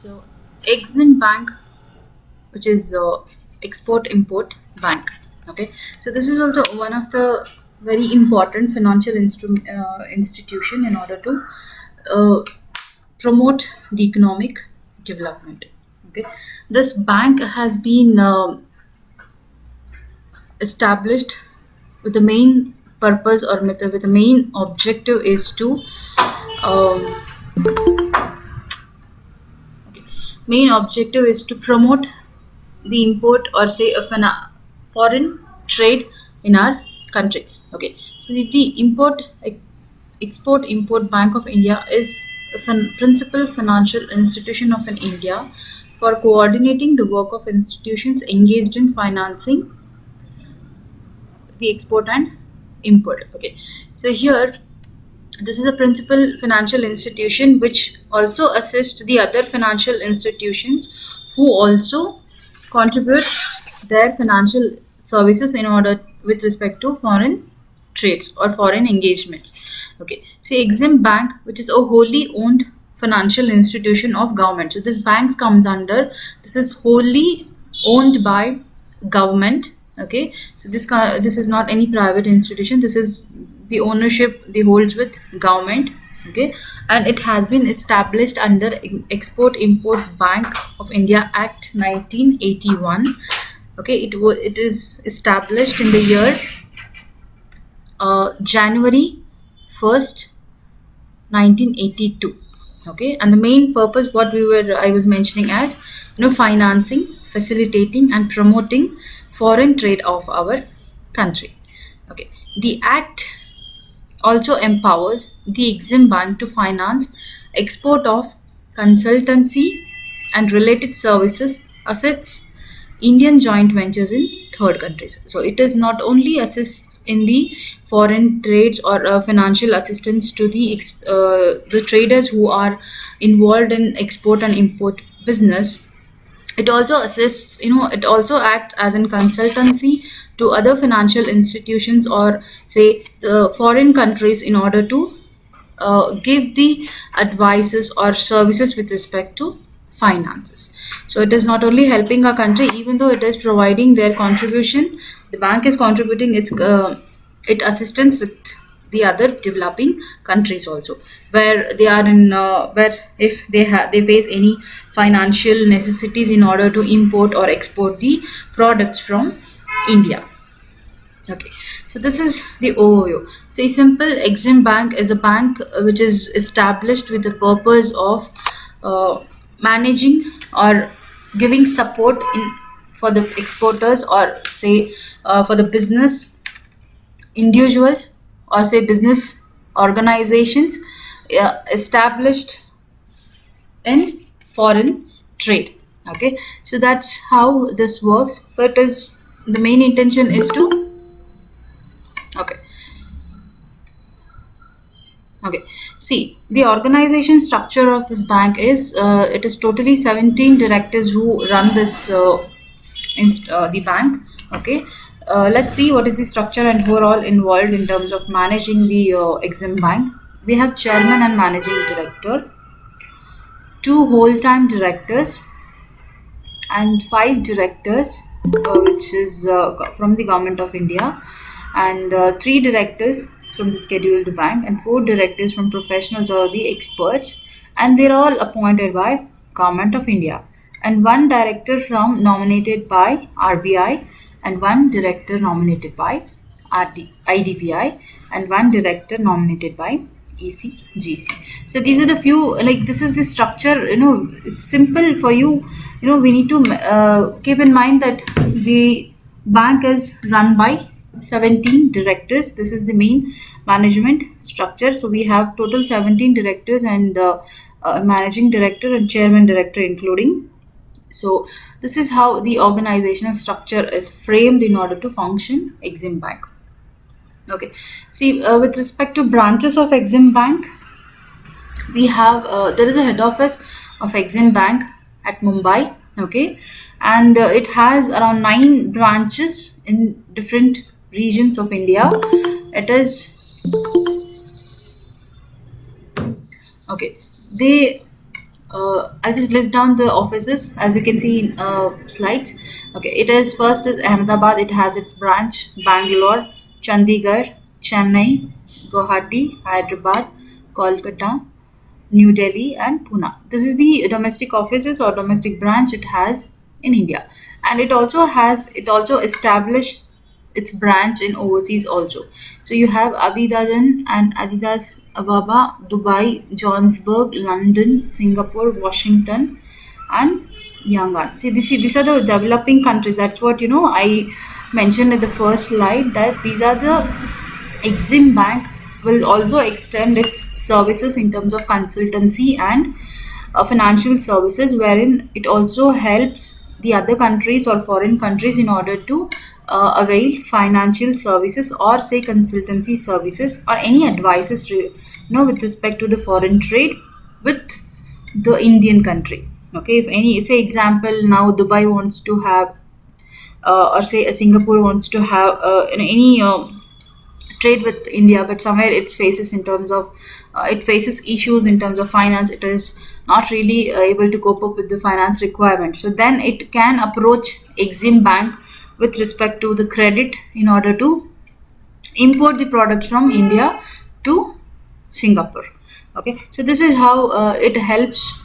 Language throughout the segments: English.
So, EXIM Bank, which is Export Import Bank. Okay, so this is also one of the very important financial institution in order to uh, promote the economic development. Okay, this bank has been established with the main purpose or with the main objective is to um, main objective is to promote the import or say of an foreign trade in our country. Okay, so the export import bank of India is a principal financial institution of an India for coordinating the work of institutions engaged in financing the export and import. Okay, so here this is a principal financial institution which also assists the other financial institutions who also contribute their financial services in order with respect to foreign trades or foreign engagements. Okay, see Exim Bank, which is a wholly owned financial institution of government. So this banks comes under, this is wholly owned by government. Okay, so this is not any private institution. This is the ownership they holds with government. Okay, and it has been established under Export Import Bank of India Act 1981. Okay, it is established in the year January 1st 1982. Okay, and the main purpose what I was mentioning as, financing, facilitating and promoting foreign trade of our country. Okay, the act also empowers the Exim Bank to finance export of consultancy and related services, assets, Indian joint ventures in third countries. So it is not only assists in the foreign trades or financial assistance to the traders who are involved in export and import business. It also assists, it also acts as in consultancy to other financial institutions or say the foreign countries in order to give the advices or services with respect to finances. So it is not only helping our country, even though it is providing their contribution, the bank is contributing its assistance with the other developing countries also, where they are in where if they face any financial necessities in order to import or export the products from India. Okay, so this is the overview. Say simple, Exim Bank is a bank which is established with the purpose of managing or giving support in for the exporters or say for the business individuals or say business organizations established in foreign trade. Okay, so that's how this works. So it is, the main intention is to, okay. Okay, see the organization structure of this bank is it is totally 17 directors who run this the bank. Okay, let's see what is the structure and who are all involved in terms of managing the Exim Bank. We have chairman and managing director, two whole-time directors, and five directors, which is from the government of India, and three directors from the scheduled bank, and four directors from professionals or the experts, and they're all appointed by government of India, and one director from nominated by RBI, and one director nominated by IDBI, and one director nominated by ECGC. So these are the few, like this is the structure. It's simple for you. We need to keep in mind that the bank is run by 17 directors. This is the main management structure. So we have total 17 directors and managing director and chairman director including. So this is how the organizational structure is framed in order to function Exim Bank. Okay, see with respect to branches of Exim Bank, we have there is a head office of Exim Bank at Mumbai. Okay, and it has around 9 branches in different regions of India. It is, okay, they I'll just list down the offices as you can see in slides. Okay, it is first is Ahmedabad. It has its branch Bangalore, Chandigarh, Chennai, Guwahati, Hyderabad, Kolkata, New Delhi, and Pune. This is the domestic offices or domestic branch it has in India, and it also established its branch in overseas also. So you have Abidjan and Adidas Ababa, Dubai, Johannesburg, London, Singapore, Washington, and Yangon. These are the developing countries. That's what I mentioned in the first slide, that these are the EXIM Bank will also extend its services in terms of consultancy and financial services, wherein it also helps the other countries or foreign countries in order to avail financial services or say consultancy services or any advices with respect to the foreign trade with the Indian country. Okay, if any say example now Dubai wants to have or say Singapore wants to have any trade with India, but somewhere it faces issues in terms of finance. It is not really able to cope up with the finance requirements. So then it can approach Exim Bank with respect to the credit in order to import the products from India to Singapore. Okay, so this is how it helps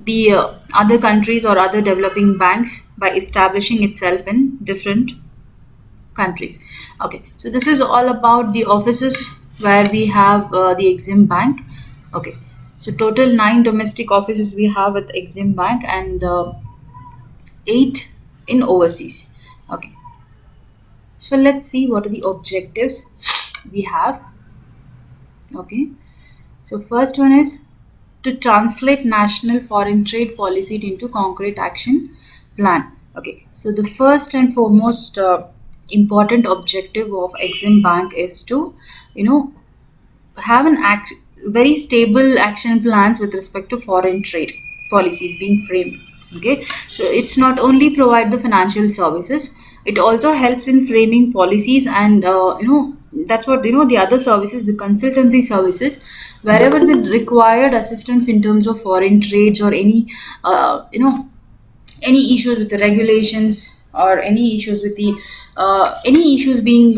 the other countries or other developing banks by establishing itself in different countries. Okay, so this is all about the offices where we have the Exim Bank. Okay, so total 9 domestic offices we have with Exim Bank and 8 in overseas. Okay, so let's see what are the objectives we have. Okay, so first one is to translate national foreign trade policy into concrete action plan. Okay, so the first and foremost important objective of Exim Bank is to, you know, have very stable action plans with respect to foreign trade policies being framed. Okay, so it's not only provide the financial services, it also helps in framing policies and that's what the other services, the consultancy services, wherever the required assistance in terms of foreign trades or any issues with the regulations or any issues with the any issues being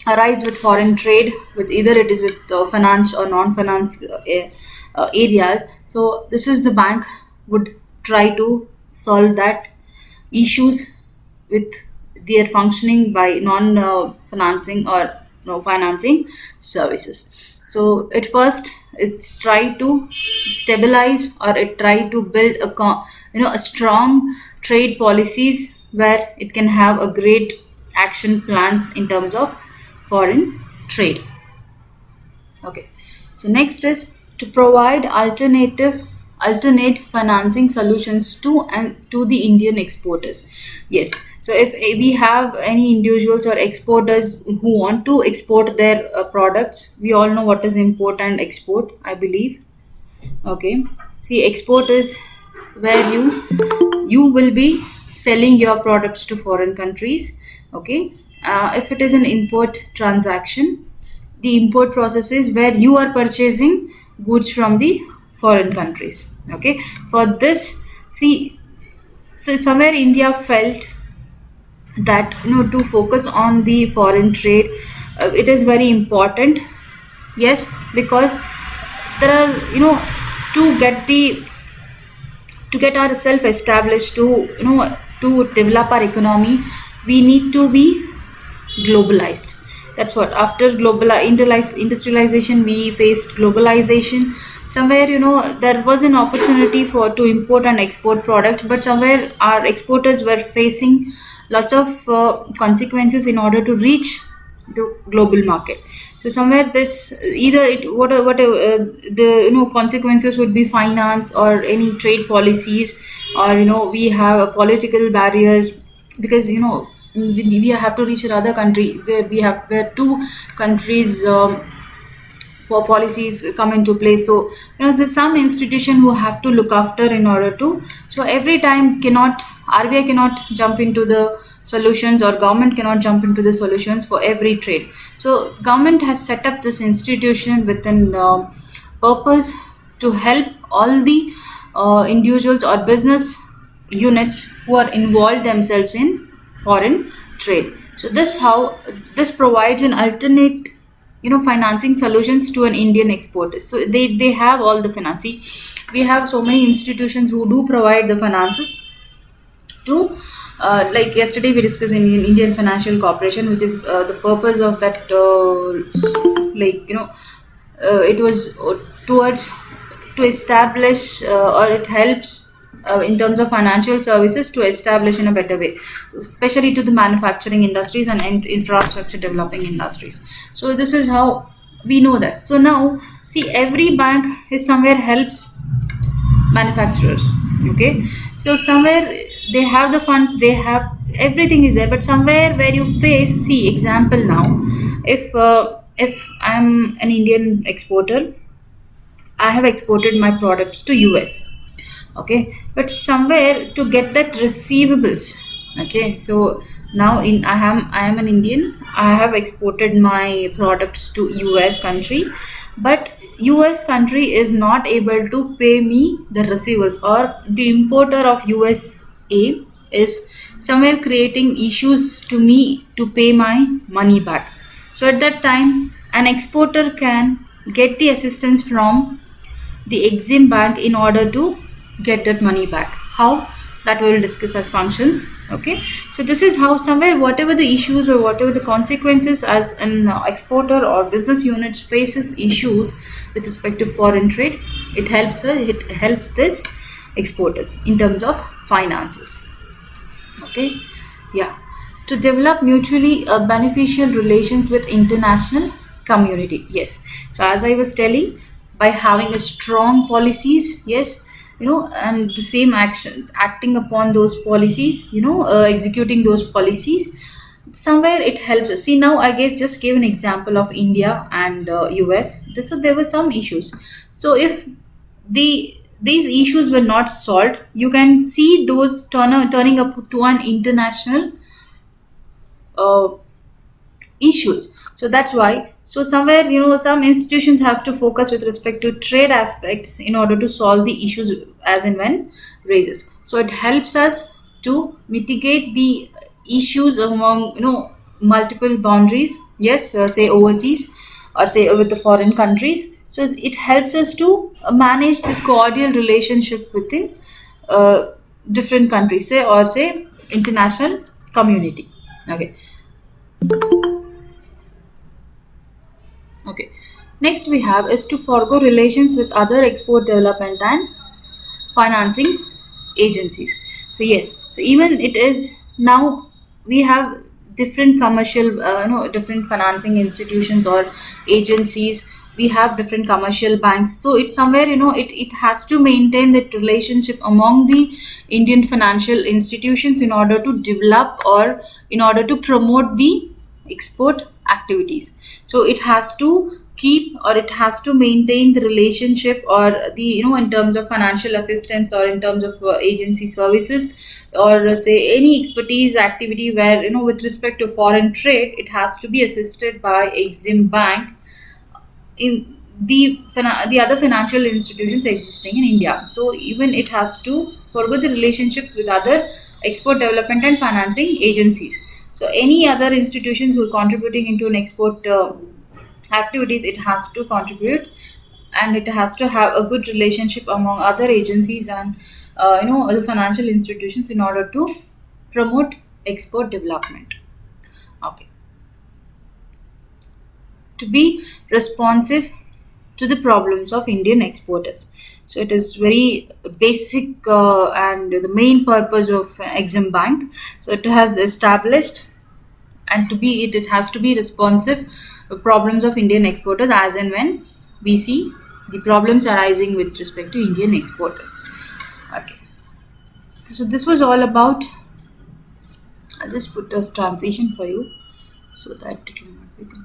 arise with foreign trade, with either it is with finance or non-finance areas. So this is the bank would try to solve that issues with their functioning by non financing or no financing services. So at first it's try to stabilize or it try to build a strong trade policies where it can have a great action plans in terms of foreign trade. Okay, so next is to provide alternate financing solutions to the Indian exporters. Yes, so if we have any individuals or exporters who want to export their products, we all know what is import and export, I believe. Okay, see, export is where you will be selling your products to foreign countries. Okay, if it is an import transaction, the import process is where you are purchasing goods from the foreign countries. Okay, for this, see, so somewhere India felt that to focus on the foreign trade, it is very important. Yes, because there are to get the to get ourselves established, to develop our economy, we need to be globalized. That's what after industrialization we faced globalization. Somewhere there was an opportunity for to import and export products, but somewhere our exporters were facing lots of consequences in order to reach the global market. So somewhere this either it whatever the consequences would be finance or any trade policies, or we have political barriers, because we have to reach another country where two countries for policies come into place. So there's some institution who have to look after in order to, so every time cannot RBI cannot jump into the solutions, or government cannot jump into the solutions for every trade. So government has set up this institution with an purpose to help all the individuals or business units who are involved themselves in foreign trade. So this provides an alternate, financing solutions to an Indian exporters. So they have all the finance. See, we have so many institutions who do provide the finances to, like yesterday we discussed in Indian Financial Corporation, which is the purpose of that, like it was towards to establish, or it helps in terms of financial services to establish in a better way, especially to the manufacturing industries and infrastructure developing industries. So this is how we know this. So now, see, every bank is somewhere helps manufacturers. Okay, so somewhere they have the funds, they have everything is there, but somewhere where you face, see, example now, if I'm an Indian exporter, I have exported my products to US. Okay, but somewhere to get that receivables. Okay, so now in I am an Indian, I have exported my products to US country, but US country is not able to pay me the receivables, or the importer of USA is somewhere creating issues to me to pay my money back. So at that time, an exporter can get the assistance from the EXIM bank in order to get that money back. How? That we will discuss as functions. Okay, so this is how, somewhere whatever the issues or whatever the consequences as an exporter or business unit faces issues with respect to foreign trade, it helps this exporters in terms of finances. Okay, yeah, to develop mutually beneficial relations with international community. Yes, so as I was telling, by having a strong policies, yes, and the same action acting upon those policies, executing those policies, somewhere it helps us. See, now I guess just gave an example of India and US. So there were some issues. So if these issues were not solved, you can see those turning up to an international uh, issues. So that's why, so somewhere, some institutions has to focus with respect to trade aspects in order to solve the issues as and when raises. So it helps us to mitigate the issues among, multiple boundaries, yes, say overseas, or say with the foreign countries. So it helps us to manage this cordial relationship within uh, different countries, say, or say international community. Okay. Okay. Next we have is to forego relations with other export development and financing agencies. So yes, so even it is now we have different commercial, different financing institutions or agencies. We have different commercial banks. So it's somewhere, it has to maintain that relationship among the Indian financial institutions in order to develop or in order to promote the export activities. So it has to keep, or it has to maintain the relationship, or the, in terms of financial assistance, or in terms of agency services, or say any expertise activity where, with respect to foreign trade, it has to be assisted by EXIM bank in the other financial institutions existing in India. So even it has to forgo the relationships with other export development and financing agencies. So any other institutions who are contributing into an export activities, it has to contribute, and it has to have a good relationship among other agencies and, other financial institutions in order to promote export development. Okay, to be responsive to the problems of Indian exporters. So it is very basic, and the main purpose of Exim Bank. So it has established, and it has to be responsive to problems of Indian exporters as and when we see the problems arising with respect to Indian exporters. Okay, so this was all about. I'll just put a transition for you so that it will not be there.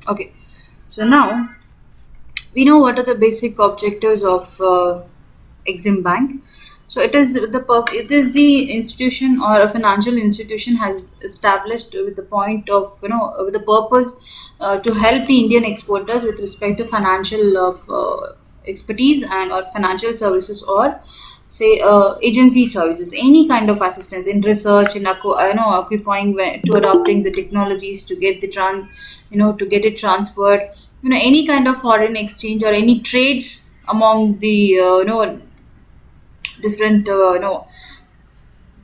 Okay, so now we know what are the basic objectives of Exim Bank. So it is the institution or a financial institution has established with the point of with the purpose to help the Indian exporters with respect to financial expertise and or financial services or say agency services, any kind of assistance in research in occupying to adopting the technologies to get the to get it transferred, any kind of foreign exchange or any trades among the different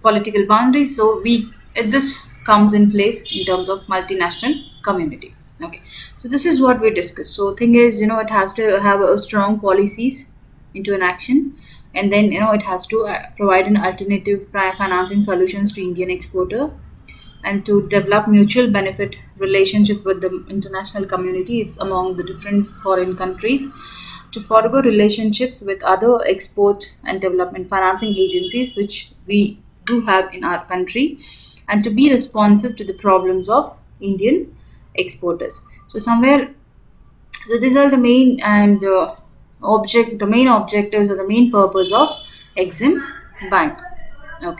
political boundaries. So we this comes in place in terms of multinational community. Okay, so this is what we discussed. So thing is, it has to have a strong policies into an action, and then it has to provide an alternative financing solutions to Indian exporter, and to develop mutual benefit relationship with the international community. It's among the different foreign countries, to forego relationships with other export and development financing agencies which we do have in our country, and to be responsive to the problems of Indian exporters. So somewhere, so these are the main and the main objectives or the main purpose of Exim Bank. Okay.